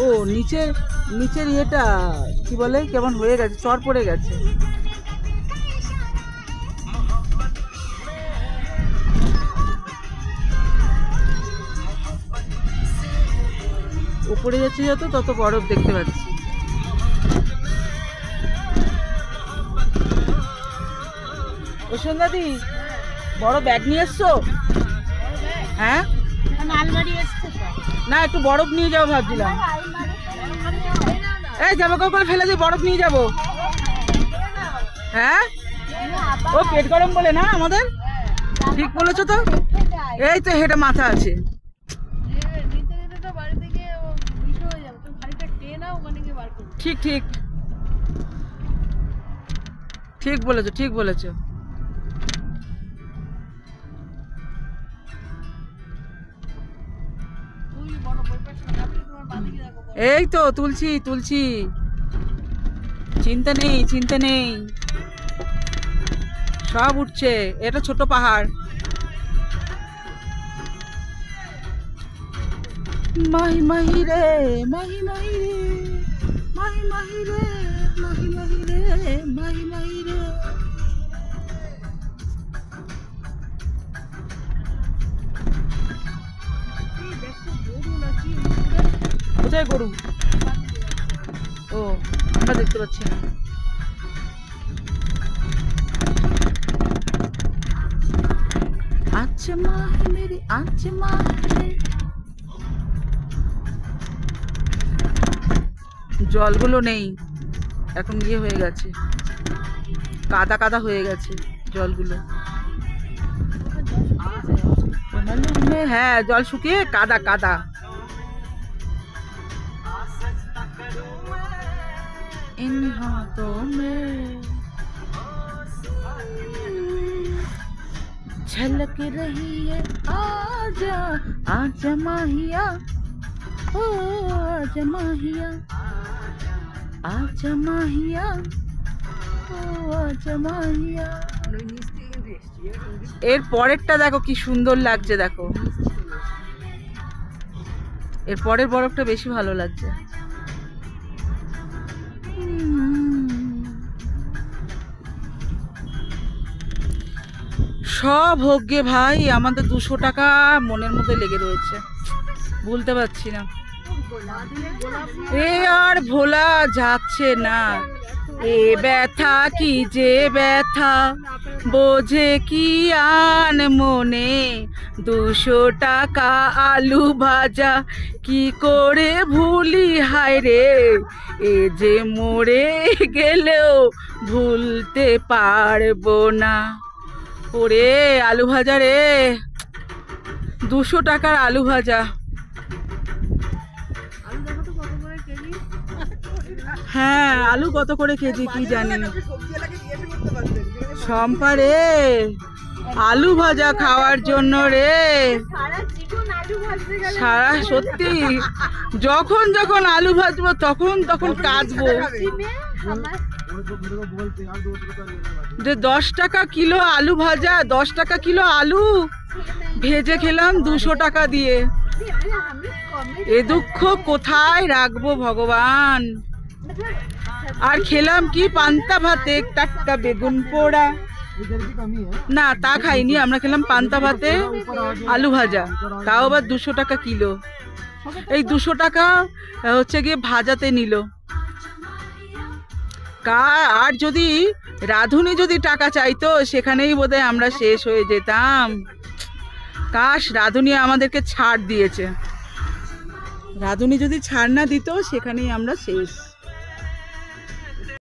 ও নিচের ইয়েটা কি বলে কেমন হয়ে গেছে, চর পড়ে গেছে। উপরে যাচ্ছে যত তত বরফ দেখতে পাচ্ছি। ও সন্ধ্যাদি, বড় ব্যাগ নিয়ে এসছো? হ্যাঁ না, একটু বরফ নিয়ে যাবো ভাবছিলাম। এই জামা কাপড় ফেলে দিয়ে বরফ নিয়ে যাবো। হ্যাঁ, ও পেট গরম বলে না আমাদের। ঠিক বলেছো তো, এই তো হেঁটে মাথা আছে। ঠিক ঠিক ঠিক বলেছো, ঠিক বলেছো। এই তো তুলছি তুলছি, চিন্তা নেই চিন্তা নেই, সব উঠছে। এটা ছোট পাহাড়। মাহি মাহি রে মাহি মাহি রে মাহি মাহি রে মাহি মাহি রে মাহি মাহি রে। কোথায় গরু? ও, আমরা দেখতে পাচ্ছি না। আচ্ছা মা মেরি, আচ্ছা মা। জলগুলো নেই এখন, গিয়ে হয়ে গেছে কাদা কাদা হয়ে গেছে জলগুলো। হ্যাঁ, জল শুকিয়ে কাদা কাদা। इन हाथों में झलक रही है आजा आजा माहिया, ओ आजा माहिया आजा माहिया, ओ आजा माहिया। এর পরেরটা দেখো কি সুন্দর লাগছে, দেখো এর পরের বরফটা বেশি ভালো লাগছে। সব হোক গে ভাই, আমাদের 200 টাকা মনের মধ্যে লেগে রয়েছে, বলতে পারছি না। এ আর ভোলা যাচ্ছে না, এ ব্যথা কি যে ব্যথা বোঝে কি আন মনে। 200 টাকা আলু ভাজা কি করে ভুলি হায় রে, এ যে মরে গেলেও ভুলতে পারবো না। ওরে আলু ভাজা রে, 200 টাকার আলু ভাজা। হ্যাঁ, আলু কত করে কেজি কি জানি। শম্পা রে, আলু ভাজা খাওয়ার জন্য রে সারা, সত্যি যখন যখন আলু ভাজবো তখন তখন কাঁদবো যে 10 টাকা কিলো আলু ভাজা, 10 টাকা কিলো আলু ভেজে খেলাম 200 টাকা দিয়ে। এ দুঃখ কোথায় রাখবো ভগবান। আর খেলাম কি পান্তা ভাতে টাটকা বেগুন পোড়া। না তা খাইনি, আমরা খেলাম পান্তা ভাতে আলু ভাজা, তাও আবার 200 টাকা কিলো। এই 200 টাকা হচ্ছে গিয়ে ভাজাতে নিল। আর যদি রাধুনি যদি টাকা চাইতো সেখানেই বোধহয় আমরা শেষ হয়ে যেতাম। কাশ রাধুনি আমাদেরকে ছাড় দিয়েছে, রাধুনি যদি ছাড় না দিত সেখানেই আমরা শেষ।